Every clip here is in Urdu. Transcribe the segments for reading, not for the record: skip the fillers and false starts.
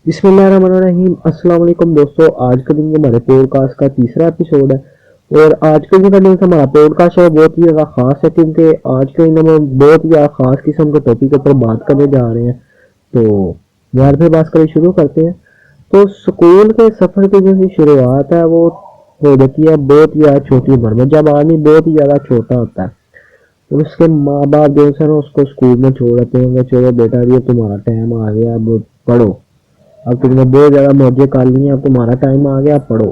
بسم اللہ الرحمن الرحیم۔ السلام علیکم دوستو، آج کا دن ہمارے پوڈ کاسٹ کا تیسرا ایپیسوڈ ہے اور آج کے دن کا دن ہمارا پوڈ کاسٹ ہے بہت ہی زیادہ خاص ہے کیونکہ آج کے دن ہم بہت ہی زیادہ خاص قسم کے ٹاپک کے اوپر بات کرنے جا رہے ہیں۔ تو یار پھر بات کریں شروع کرتے ہیں۔ تو اسکول کے سفر کی جو شروعات ہے وہ ہو جاتی ہے بہت ہی زیادہ چھوٹی عمر میں، جب آدمی بہت ہی زیادہ چھوٹا ہوتا ہے اور اس کے ماں باپ جو ہے نا اس کو اسکول میں چھوڑ دیتے ہیں کہ چلو بیٹا یہ تمہارا ٹائم آ گیا، اب پڑھو، اب تم نے بہت زیادہ موجیں کر لی ہیں، اب تمہارا ٹائم آ گیا، پڑھو۔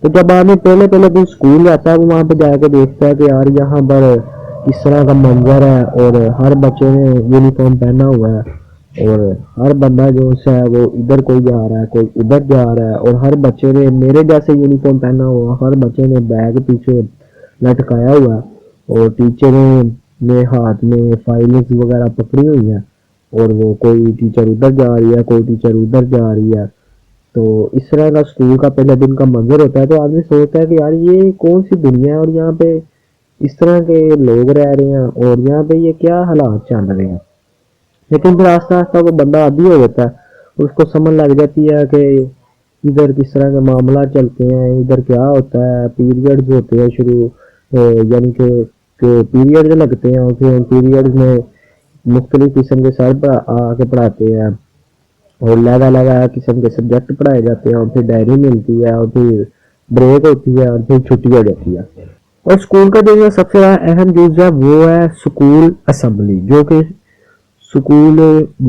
تو جب آدمی پہلے دن اسکول جاتا ہے وہ وہاں پہ جا کے دیکھتا ہے کہ یار یہاں پر اس طرح کا منظر ہے اور ہر بچے نے یونیفارم پہنا ہوا ہے اور ہر بندہ جو ہے وہ ادھر کوئی جا رہا ہے کوئی ادھر جا رہا ہے اور ہر بچے نے میرے جیسے یونیفارم پہنا ہوا، ہر بچے نے بیگ پیچھے لٹکایا ہوا ہے اور ٹیچروں نے ہاتھ میں فائلز وغیرہ پکڑی ہوئی ہیں اور وہ کوئی ٹیچر ادھر جا رہی ہے کوئی ٹیچر ادھر جا رہی ہے۔ تو اس طرح کا اسکول کا پہلے دن کا منظر ہوتا ہے تو آدمی سوچتا ہے کہ یار یہ کون سی دنیا ہے اور یہاں پہ اس طرح کے لوگ رہ رہے ہیں اور یہاں پہ یہ کیا حالات چل رہے ہیں۔ لیکن پھر آہستہ آہستہ وہ بندہ عادی ہو جاتا ہے اور اس کو سمجھ لگ جاتی ہے کہ ادھر کس طرح کے معاملات چلتے ہیں، ادھر کیا ہوتا ہے، پیریڈز ہوتے ہیں شروع، یعنی کہ پیریڈ لگتے ہیں اور پھر پیریڈز میں مختلف قسم کے سر آ کے پڑھاتے ہیں اور لگا قسم کے سبجیکٹ پڑھائے جاتے ہیں اور پھر ڈائری ملتی ہے اور پھر بریک ہوتی ہے اور پھر چھٹی ہو جاتی ہے۔ اور اسکول کا جو سب سے اہم جز ہے وہ ہے اسکول اسمبلی، جو کہ اسکول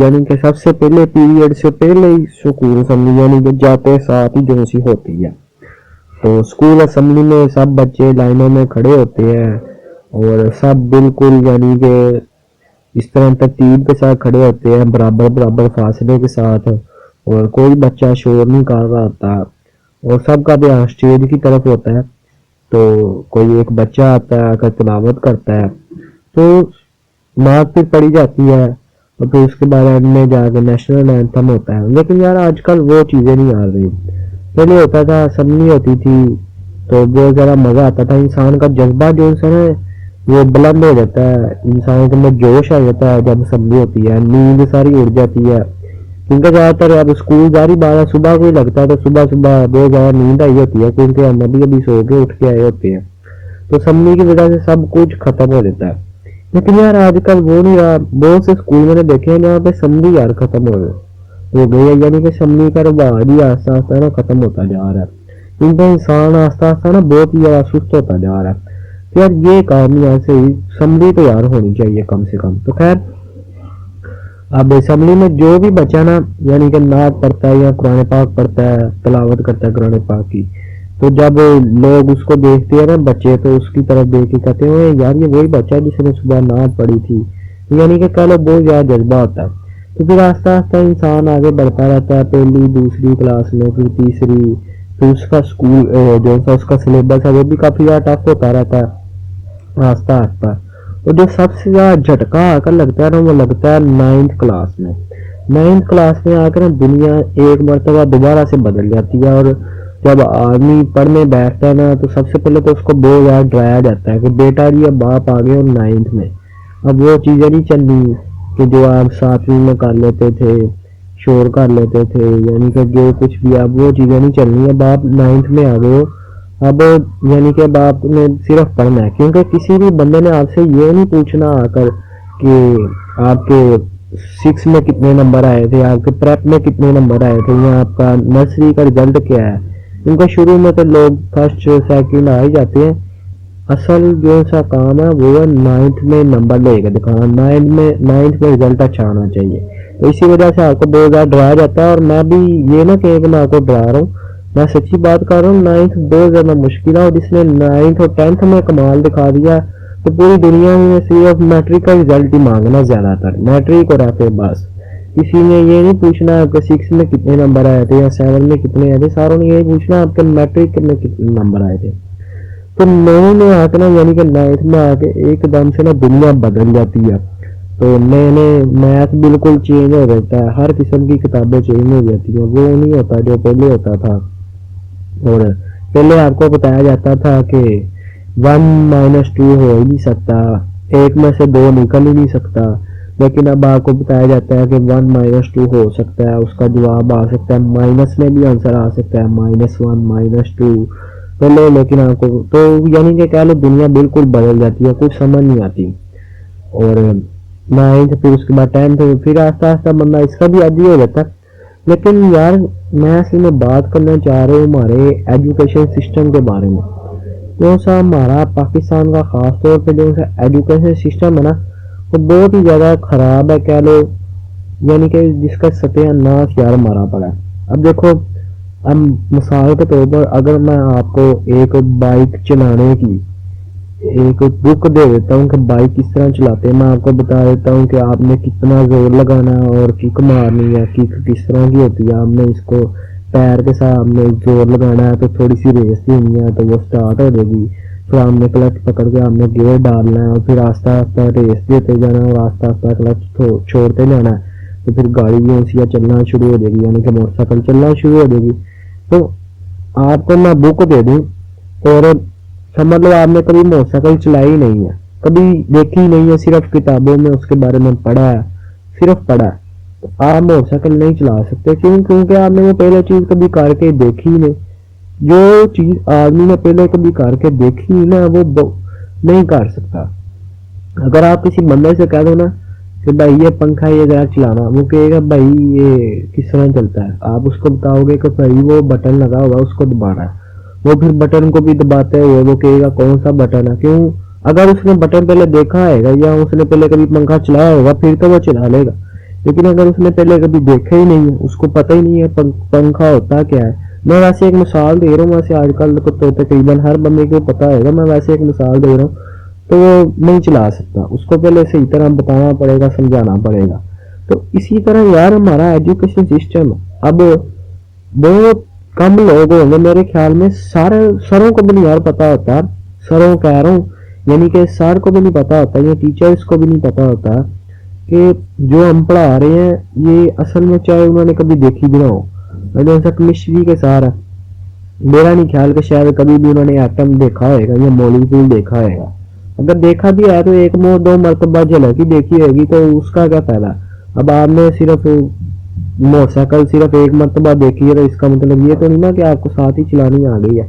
یعنی کہ سب سے پہلے پیریڈ سے پہلے ہی اسکول اسمبلی یعنی کہ جاتے ساتھ ہی جو سی ہوتی ہے۔ تو اسکول اسمبلی میں سب بچے لائنوں میں کھڑے ہوتے ہیں اور سب بالکل یعنی کہ اس طرح ترتیب کے ساتھ کھڑے ہوتے ہیں، برابر فاصلے کے ساتھ، اور کوئی بچہ شور نہیں کر رہا ہوتا اور سب کا دھیان اسٹیج کی طرف ہوتا ہے۔ تو کوئی ایک بچہ آتا ہے آ کر تلاوت کرتا ہے تو نعت پھر پڑھی جاتی ہے اور پھر اس کے بعد اینڈ میں جا کے نیشنل اینتھم ہوتا ہے۔ لیکن یار آج کل وہ چیزیں نہیں آ رہی، پہلے ہوتا تھا اسمبلی ہوتی تھی تو بہت زیادہ مزہ آتا تھا، انسان کا جذبہ جو ہے نا وہ بلند ہو جاتا ہے، انسان کے اندر جوش آ جاتا ہے جب اسمبلی ہوتی ہے، نیند ساری اڑ جاتی ہے کیونکہ زیادہ تر اب اسکول جاری بات ہے صبح کو ہی لگتا ہے تو صبح بہت زیادہ نیند آئی ہوتی ہے کیونکہ ہم ابھی سو کے اٹھ کے آئے ہوتے ہیں، تو اسمبلی کی وجہ سے سب کچھ ختم ہو جاتا ہے۔ لیکن یار آج کل وہ نہیں رہا، بہت سے اسکول میں نے دیکھے ہیں جہاں پہ اسمبلی یار ختم ہو گئی ہے، یعنی کہ اسمبلی کا رواج ہی آہستہ آہستہ نا ختم ہوتا جا رہا ہے کیونکہ انسان آہستہ آہستہ نا بہت ہی زیادہ سست ہوتا جا رہا ہے۔ تو یار یہ کام یہاں سے اسمبلی تو یار ہونی چاہیے کم سے کم۔ تو خیر اب اسمبلی میں جو بھی بچہ نا یعنی کہ نعت پڑھتا ہے یا قرآن پاک پڑھتا ہے، تلاوت کرتا ہے قرآن پاک کی، تو جب لوگ اس کو دیکھتے ہیں نا بچے تو اس کی طرف دیکھ کے کہتے ہیں یار یہ وہی بچہ ہے جس نے صبح نعت پڑھی تھی، یعنی کہ کل بہت زیادہ جذبہ ہوتا ہے۔ تو پھر آہستہ آہستہ انسان آگے بڑھتا رہتا ہے، پہلی دوسری کلاس میں پھر تیسری، پھر اس کا اسکول جو سا اس کا سلیبس ہے وہ بھی کافی زیادہ ٹف ہوتا رہتا ہے آہستہ آہستہ۔ اور جو سب سے زیادہ جھٹکا آ کر لگتا ہے نا وہ لگتا ہے 9th کلاس میں۔ 9th کلاس میں آ کر دنیا ایک مرتبہ دوبارہ سے بدل جاتی ہے اور جب آدمی پڑھنے بیٹھتا ہے نا تو سب سے پہلے تو اس کو بہت زیادہ ڈرایا جاتا ہے کہ بیٹا جی اب آپ آ گئے ہو 9th میں، اب وہ چیزیں نہیں چلنی کہ جو آپ 7ویں میں کر لیتے تھے، شور کر لیتے تھے، یعنی کہ جو کچھ بھی اب وہ چیزیں نہیں چلنی، اب آپ 9th میں آ گئے ہو، اب یعنی کہ اب آپ نے صرف پڑھنا ہے کیونکہ کسی بھی بندے نے آپ سے یہ نہیں پوچھنا آ کر کہ آپ کے 6 میں کتنے نمبر آئے تھے، آپ کے پریپ میں کتنے نمبر آئے تھے یا آپ کا نرسری کا رزلٹ کیا ہے، کیونکہ شروع میں تو لوگ فرسٹ سیکنڈ آ ہی جاتے ہیں۔ اصل جو سا کام ہے وہ ہے 9th میں نمبر لے کے دکھانا، 9th میں رزلٹ اچھا آنا چاہیے۔ تو اسی وجہ سے آپ کو بہت زیادہ ڈرایا جاتا ہے، اور میں بھی یہ نہ کہ میں آپ کو ڈرا رہا ہوں، میں سچی بات کر رہا ہوں، 9th بہت زیادہ مشکل ہے اور جس نے 9th اور 10th میں کمال دکھا دیا تو پوری دنیا میں صرف میٹرک کا رزلٹ ہی مانگنا، زیادہ تر میٹرک اور ایف اے بس، کسی نے یہ نہیں پوچھنا آپ کے 6 میں کتنے نمبر آئے تھے یا 7 میں کتنے آئے تھے، ساروں نے یہی پوچھنا آپ کے میٹرک میں کتنے نمبر آئے تھے۔ تو 9 میں آ کے نا یعنی کہ 9th میں آ کے ایک دم سے نا دنیا بدل جاتی ہے، تو نئے میتھ بالکل چینج ہو جاتا ہے، ہر قسم کی کتابیں چینج ہو جاتی ہیں، وہ نہیں ہوتا جو پہلے ہوتا تھا۔ اور پہلے آپ کو بتایا جاتا تھا کہ 1 - 2 ہو ہی نہیں سکتا، ایک میں سے 2 نکل ہی نہیں سکتا، لیکن اب آپ کو بتایا جاتا ہے کہ 1 - 2 ہو سکتا ہے، اس کا جواب آ سکتا ہے مائنس میں بھی آنسر آ سکتا ہے -1 -2 پہلے، لیکن آپ کو تو یعنی کہ کہہ لو دنیا بالکل بدل جاتی ہے، کچھ سمجھ نہیں آتی۔ اور 9th پھر اس کے بعد 10th پھر آہستہ آہستہ بندہ اس کا بھی عادی ہو جاتا ہے۔ لیکن یار میں اصل میں بات کرنا چاہ رہا ہوں ہمارے ایجوکیشن سسٹم کے بارے میں۔ جو سا ہمارا پاکستان کا خاص طور پہ جو سا ایجوکیشن سسٹم ہے نا، وہ بہت ہی زیادہ خراب ہے کہہ لو، یعنی کہ جس کا ستیہ ناش یار مارا پڑا ہے۔ اب دیکھو، اب مثال کے طور پر اگر میں آپ کو ایک بائک چلانے کی ایک بک دے دیتا ہوں کہ بائک کس طرح چلاتے ہیں، میں آپ کو بتا دیتا ہوں کہ آپ نے کتنا زور لگانا ہے اور کک مارنی ہے، کک کس طرح کی ہوتی ہے، آپ نے اس کو پیر کے ساتھ آپ نے زور لگانا ہے تو تھوڑی سی ریس دینی ہے تو وہ سٹارٹ ہو جائے گی، پھر آپ نے کلچ پکڑ کے آپ نے گیئر ڈالنا ہے اور پھر آہستہ آہستہ ریس دیتے جانا ہے اور آہستہ آہستہ کلچ چھوڑتے جانا ہے، تو پھر گاڑی بھی اسی چلنا شروع ہو جائے گی، یعنی کہ موٹر سائیکل چلنا شروع ہو جائے گی۔ تو آپ کو میں بک دے دوں اور سمجھ لو آپ نے کبھی موٹر سائیکل چلائی نہیں ہے، کبھی دیکھی نہیں ہے، صرف کتابوں میں اس کے بارے میں پڑھا ہے، صرف پڑھا ہے، تو آپ موٹر سائیکل نہیں چلا سکتے۔ کیونکہ آپ نے وہ پہلے چیز کبھی کر کے دیکھی نہیں۔ جو چیز آدمی نے پہلے کبھی کر کے دیکھی نا وہ نہیں کر سکتا۔ اگر آپ کسی بندے سے کہہ دو نا کہ بھائی یہ پنکھا یہ ذرا چلانا، وہ کہے گا بھائی یہ کس طرح چلتا ہے، آپ اس کو بتاؤ گے کہ بھائی وہ بٹن لگا ہوگا اس کو دبانا ہے، وہ پھر بٹن کو بھی دباتے ہوئے وہ کہے گا کون سا بٹن ہے۔ کیوں؟ اگر اس نے بٹن پہلے دیکھا ہے گا یا اس نے پہلے کبھی پنکھا چلایا ہوگا پھر تو وہ چلا لے گا، لیکن اگر اس نے پہلے کبھی دیکھا ہی نہیں ہے، اس کو پتہ ہی نہیں ہے پنکھا ہوتا کیا ہے۔ میں ویسے ایک مثال دے رہا ہوں، ویسے آج کل تو تقریباً ہر بندے کو پتہ ہوگا، میں ویسے ایک مثال دے رہا ہوں، تو وہ نہیں چلا سکتا، اس کو پہلے صحیح طرح بتانا پڑے گا، سمجھانا پڑے گا۔ تو اسی طرح یار ہمارا ایجوکیشن سسٹم اب بہت کم لوگ ہوں گے میرے خیال میں، سروں کو بھی نہیں یار پتا ہوتا، سروں کہہ رہا ہوں یعنی کہ سر کو بھی نہیں پتا ہوتا یا ٹیچرز کو بھی نہیں پتا ہوتا کہ جو ہم پڑھا رہے ہیں یہ اصل میں چاہے انہوں نے کبھی دیکھی بھی نہ ہو۔ جیسا کیمسٹری کے سار ہے، میرا نہیں خیال کہ شاید کبھی بھی انہوں نے ایٹم دیکھا ہوئے گا یا مالیکیول دیکھا ہوئے گا، اگر دیکھا بھی ہے تو ایک دو مرتبہ جھلک ہی دیکھی ہوگی، تو اس کا کیا فائدہ۔ اب آپ نے صرف موٹر سائیکل صرف ایک مرتبہ دیکھی ہے تو اس کا مطلب یہ تو نہیں نا کہ آپ کو ساتھ ہی چلانی آ گئی ہے۔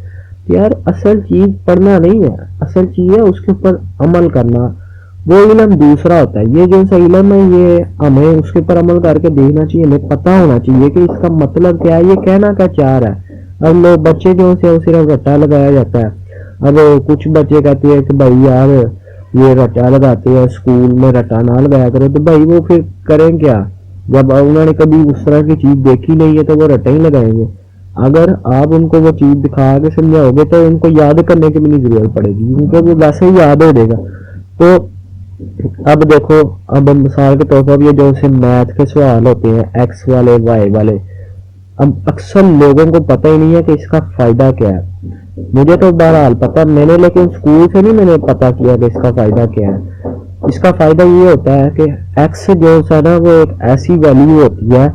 یار اصل چیز پڑھنا نہیں ہے، اصل چیز ہے اس کے اوپر عمل کرنا، وہ علم دوسرا ہوتا ہے۔ یہ جو سا علم ہے یہ ہمیں اس کے اوپر عمل کر کے دیکھنا چاہیے، ہمیں پتہ ہونا چاہیے کہ اس کا مطلب کیا ہے، یہ کہنا کیا چاہ رہا ہے۔ اب لوگ بچے جو سے صرف رٹا لگایا جاتا ہے۔ اب کچھ بچے کہتے ہیں کہ بھائی یار یہ رٹا لگاتے ہیں، اسکول میں رٹا نہ لگایا کرو، تو بھائی وہ پھر کریں کیا جب انہوں نے کبھی اس طرح کی چیز دیکھی نہیں ہے، تو وہ رٹا ہی لگائیں گے۔ اگر آپ ان کو وہ چیز دکھا کے سمجھاؤ گے تو ان کو یاد کرنے کی بھی نہیں ضرورت پڑے گی، کیونکہ وہ ویسے ہی یاد ہو جائے گا۔ تو اب دیکھو، اب مثال کے طور پر یہ جو سے میتھ کے سوال ہوتے ہیں ایکس والے وائی والے، اب اکثر لوگوں کو پتہ ہی نہیں ہے کہ اس کا فائدہ کیا ہے۔ مجھے تو بہرحال پتہ میں نے، لیکن اسکول سے نہیں میں نے پتہ کیا کہ اس کا فائدہ کیا ہے۔ اس کا فائدہ یہ ہوتا ہے کہ ایکس جو ہے نا وہ ایک ایسی ویلیو ہوتی ہے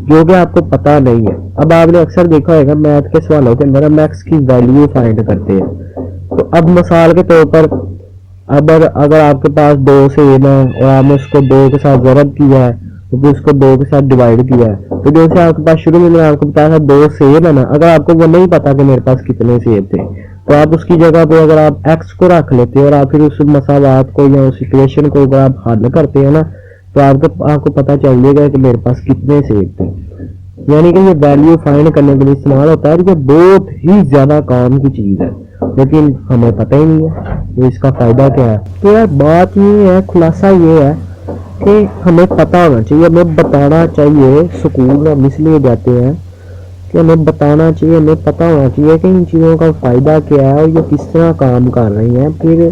جو کہ آپ کو پتہ نہیں ہے۔ اب آپ نے اکثر دیکھا ہوگا میتھ کے سوالوں کے اندر ہم ایکس کی ویلیو فائنڈ کرتے ہیں۔ تو اب مثال کے طور پر اگر آپ کے پاس 2 سیب ہیں اور آپ نے اس کو 2 کے ساتھ ضرب کیا ہے تو پھر اس کو 2 کے ساتھ ڈیوائڈ کیا ہے، تو جیسے آپ کے پاس شروع میں آپ کو بتایا تھا 2 سیب ہے نا، اگر آپ کو وہ نہیں پتا کہ میرے پاس کتنے سیب تھے تو آپ اس کی جگہ پہ اگر آپ ایکس کو رکھ لیتے اور آپ پھر اس مساوات کو یا اس ایکویشن کو اگر آپ حل کرتے ہیں نا تو آپ کو پتہ چل جائے گا کہ میرے پاس کتنے سیب تھے۔ یعنی کہ یہ ویلیو فائنڈ کرنے کے لیے استعمال ہوتا ہے، یہ بہت ہی زیادہ کام کی چیز ہے، لیکن ہمیں پتہ ہی نہیں ہے کہ اس کا فائدہ کیا ہے۔ تو یار بات یہ ہے، خلاصہ یہ ہے کہ ہمیں پتہ ہونا چاہیے، ہمیں بتانا چاہیے، سکول ہم اس لیے جاتے ہیں کہ ہمیں بتانا چاہیے، ہمیں پتہ ہونا چاہیے کہ ان چیزوں کا فائدہ کیا ہے اور یہ کس طرح کام کر رہی ہیں، پھر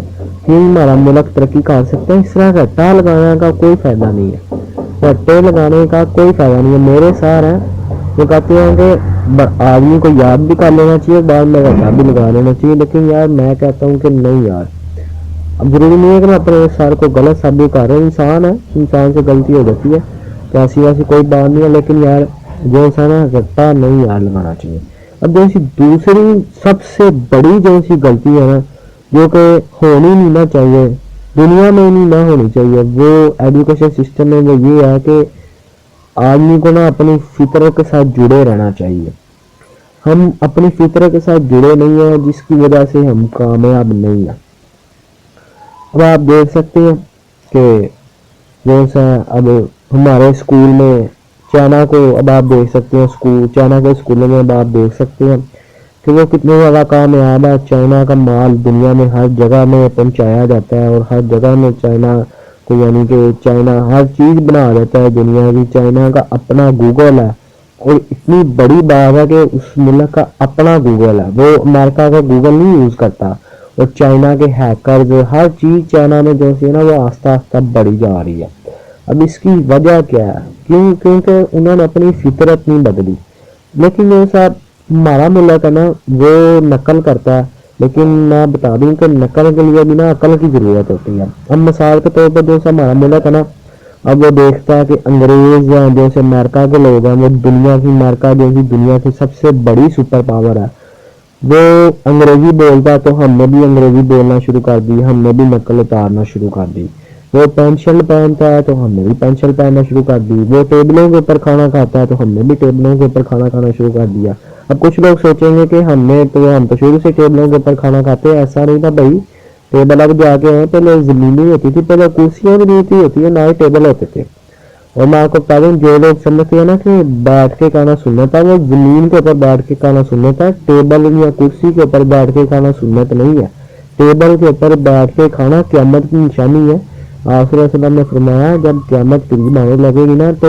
ہمارا ملک ترقی کر سکتا ہے۔ اس طرح رٹا لگانے کا کوئی فائدہ نہیں ہے، رٹے لگانے کا کوئی فائدہ نہیں ہے۔ میرے سار ہیں وہ کہتے ہیں کہ آدمی کو یاد بھی کر لینا چاہیے، بعد میں رٹا بھی لگا لینا چاہیے، لیکن یار میں کہتا ہوں کہ نہیں یار، اب ضروری نہیں ہے کہ میں اپنے سر کو غلط ثابت کر رہا ہوں، انسان سے غلطی ہو جاتی ہے، تو ایسی ویسی کوئی بات نہیں ہے، لیکن یار جو سا نا رٹا نہیں یار لگانا چاہیے۔ اب جیسی دوسری سب سے بڑی جو سی غلطی ہے نا جو کہ ہونی نہیں نہ چاہیے، دنیا میں نہیں نہ ہونی چاہیے. وہ ایجوکیشن سسٹم میں وہ یہ ہے کہ آدمی کو نا اپنی فطرت کے ساتھ جڑے رہنا چاہیے. ہم اپنی فطرت کے ساتھ جڑے نہیں ہیں جس کی وجہ سے ہم کامیاب نہیں ہیں. اب آپ دیکھ سکتے ہیں کہ جیسا اب ہمارے اسکول میں چائنا کو اب آپ دیکھ سکتے ہیں چائنا کے اسکولوں میں اب آپ دیکھ سکتے ہیں کہ وہ کتنے زیادہ کامیاب ہے. چائنا کا مال دنیا میں ہر جگہ میں پہنچایا جاتا ہے اور ہر جگہ میں چائنا کو یعنی کہ چائنا ہر چیز بنا دیتا ہے دنیا کی. چائنا کا اپنا گوگل ہے اور اتنی بڑی بات ہے کہ اس ملک کا اپنا گوگل ہے. وہ امریکہ کا گوگل نہیں یوز کرتا. اور چائنا کے ہیکرز ہر چیز چائنا میں جو سی نا وہ آہستہ آہستہ بڑھی جا رہی ہے. اب اس کی وجہ کیا ہے؟ کیونکہ انہوں نے اپنی فطرت نہیں بدلی. لیکن یہ صاحب ہمارا ملک ہے نا وہ نقل کرتا ہے. لیکن میں بتا دوں کہ نقل کے لیے بھی نا عقل کی ضرورت ہوتی ہے. اب مثال کے طور پر جو ہمارا ملک ہے نا اب وہ دیکھتا ہے کہ انگریز ہیں جیسے امریکہ کے لوگ ہیں وہ دنیا کی امریکہ جیسی دنیا کی سب سے بڑی سپر پاور ہے. وہ انگریزی بولتا ہے تو ہم نے بھی انگریزی بولنا شروع کر دی. ہم نے بھی نقل اتارنا شروع کر دی. وہ پینسل پہنتا ہے تو ہم نے بھی پینسل پہننا شروع کر دی. وہ ٹیبلوں کے اوپر کھانا کھاتا ہے تو ہم نے بھی ٹیبلوں کے اوپر کھانا کھانا شروع کر دیا. اب کچھ لوگ سوچیں گے کہ ہم تو شروع سے ٹیبلوں کے اوپر کھانا کھاتے ہیں. ایسا نہیں تھا بھائی. ٹیبل اب جا کے ہیں پہلے زمین نہیں ہوتی تھی. پہلے کرسیاں بھی نہیں ہوتی ہے نہ ہی ٹیبل ہوتے تھے. اور میں آپ کو بتا دوں جو لوگ سمجھتے ہیں نا کہ بیٹھ کے کھانا سنت ہے وہ زمین کے اوپر بیٹھ کے کھانا سنت ہے. ٹیبل یا کرسی کے اوپر بیٹھ کے کھانا سنت نہیں ہے. ٹیبل کے اوپر بیٹھ کے کھانا قیامت کی نشانی ہے. آپ صلی اللہ علیہ وسلم نے فرمایا جب قیامت قریب آنے لگے گی نا تو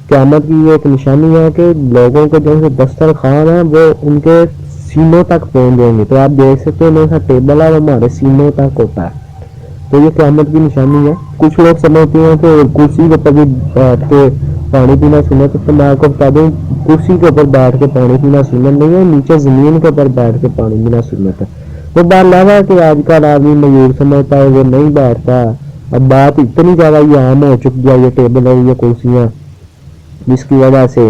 قیامت کی ایک نشانی ہے کہ لوگوں کے جو دسترخوان ہیں وہ ان کے سینوں تک پہنچ جائیں گے. تو آپ دیکھ سکتے ہیں میرا ساتھ ٹیبل ہے وہ ہمارے سینوں تک ہوتا ہے. تو یہ قیامت کی نشانی ہے. کچھ لوگ سمجھتے ہیں کہ کرسی کے اوپر بھی بیٹھ کے پانی پینا سنت. تو میں آپ کو بتا دوں کرسی کے اوپر بیٹھ کے پانی پینا سنت نہیں ہے. نیچے زمین کے اوپر بیٹھ کے پانی پینا سنت ہے. وہ بات لگا کہ آج کل آدمی مجبور سمجھتا ہے وہ نہیں بیٹھتا. اب بات اتنی زیادہ یہ عام ہو چکی ہے یہ ٹیبل اور یہ کرسیاں جس کی وجہ سے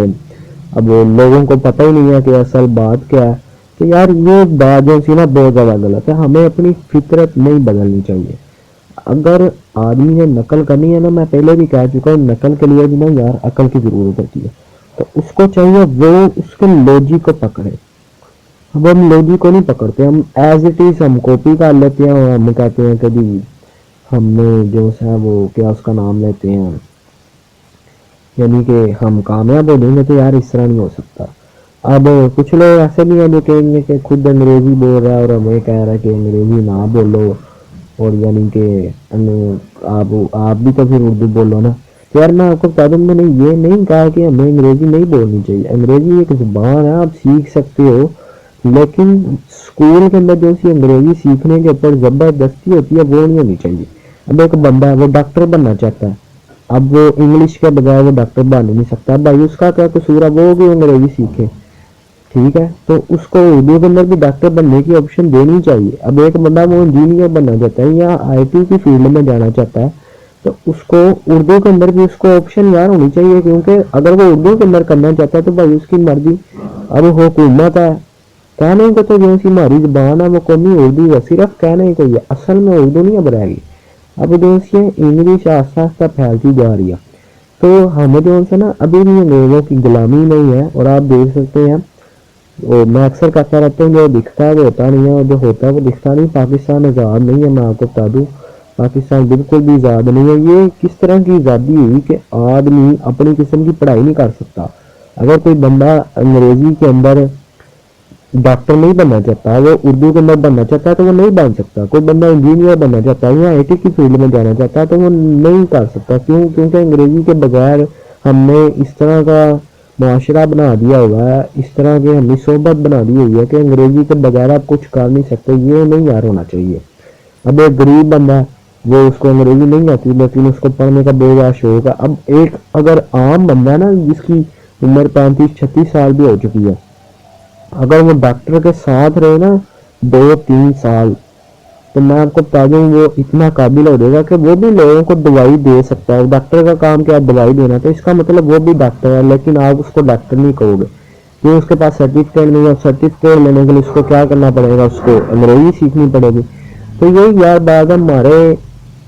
اب لوگوں کو پتہ ہی نہیں ہے کہ اصل بات کیا ہے. تو یار یہ بات جو سی نا بہت زیادہ غلط ہے. ہمیں اپنی فطرت نہیں بدلنی چاہیے. اگر آدمی نے نقل کرنی ہے نا میں پہلے بھی کہہ چکا ہوں نقل کے لیے بھی نا یار عقل کی ضرورت ہوتی ہے. تو اس کو چاہیے وہ اس کے لوجک کو پکڑے. اب ہم لوجک کو نہیں پکڑتے. ہم ایز اٹ از ہم کاپی کر لیتے ہیں اور ہم کہتے ہیں کہ جی ہم نے جو ہے وہ کیا اس کا نام لیتے ہیں یعنی کہ ہم کامیاب ہو جائیں گے. تو یار اس طرح نہیں ہو سکتا. اب کچھ لوگ ایسے بھی ہیں جو کہیں گے کہ خود انگریزی بول رہا ہے اور ہمیں کہہ رہا ہے کہ انگریزی نہ بولو اور یعنی کہ آپ بھی تو پھر اردو بولو نا. تو یار میں آپ کو بتا دوں میں نے یہ نہیں کہا کہ ہمیں انگریزی نہیں بولنی چاہیے. انگریزی ایک زبان ہے آپ سیکھ سکتے ہو. لیکن اسکول کے اندر جو سی انگریزی سیکھنے کے اوپر زبردستی ہوتی ہے وہ نہیں ہونی چاہیے. اب ایک بندہ ہے وہ ڈاکٹر بننا چاہتا ہے. اب وہ انگلش کے بجائے وہ ڈاکٹر بن نہیں سکتا. بھائی اس کا کیا قصور ہے وہ بھی انگریزی سیکھے. ٹھیک ہے تو اس کو اردو کے اندر بھی ڈاکٹر بننے کی آپشن دینی چاہیے. اب ایک بندہ وہ انجینئر بننا چاہتا ہے یا آئی ٹی کی فیلڈ میں جانا چاہتا ہے تو اس کو اردو کے اندر بھی اس کو آپشن یار ہونی چاہیے. کیونکہ اگر وہ اردو کے اندر کرنا چاہتا ہے تو بھائی اس کی مرضی. اب حکومت ہے کہنے کو تو جو سی ہماری زبان ہے وہ قومی اردو ہے. صرف کہنے کو ہی ہے اصل میں اردو نہیں اب رہے گی. اب جو سی انگلش آہستہ آہستہ پھیلتی جا رہی ہے. تو ہمیں جو ہے نا ابھی بھی انگریزوں کی غلامی نہیں ہے. اور آپ دیکھ سکتے ہیں میں اکثر کہتا رہتا ہوں جو دکھتا ہے وہ ہوتا نہیں ہے اور جو ہوتا ہے وہ دکھتا نہیں. پاکستان آزاد نہیں ہے. میں آپ کو بتا دوں پاکستان بالکل بھی آزاد نہیں ہے. یہ کس طرح کی آزادی ہوئی کہ آدمی اپنی قسم کی پڑھائی نہیں کر سکتا. اگر کوئی بندہ انگریزی کے اندر ڈاکٹر نہیں بننا چاہتا وہ اردو کے اندر بننا چاہتا ہے تو وہ نہیں بن سکتا. کوئی بندہ انجینئر بننا چاہتا ہے یا آئی ٹی کی فیلڈ میں جانا چاہتا ہے تو وہ نہیں کر سکتا. کیونکہ انگریزی کے بغیر ہم نے اس طرح کا معاشرہ بنا دیا ہوا ہے. اس طرح کی ہم نے صحبت بنا دی ہوئی ہے کہ انگریزی کے بغیر آپ کچھ کر نہیں سکتے. یہ نہیں یار ہونا چاہیے. اب ایک غریب بندہ وہ اس کو انگریزی نہیں آتی لیکن اس کو پڑھنے کا بے زیادہ شوق ہے. اب ایک اگر عام بندہ ہے نا جس کی عمر 35-36 سال بھی ہو چکی ہے اگر وہ ڈاکٹر کے ساتھ رہے نا 2-3 سال تو میں آپ کو بتا دوں وہ اتنا قابل ہو جائے گا کہ وہ بھی لوگوں کو دوائی دے سکتا ہے. ڈاکٹر کا کام کیا دوائی دینا. تو اس کا مطلب وہ بھی ڈاکٹر ہے لیکن آپ اس کو ڈاکٹر نہیں کہو گے کیوں اس کے پاس سرٹیفکیٹ نہیں ہے. سرٹیفکیٹ لینے کے لیے اس کو کیا کرنا پڑے گا اس کو انگریزی سیکھنی پڑے گی. تو یہی یار بات ہے ہمارے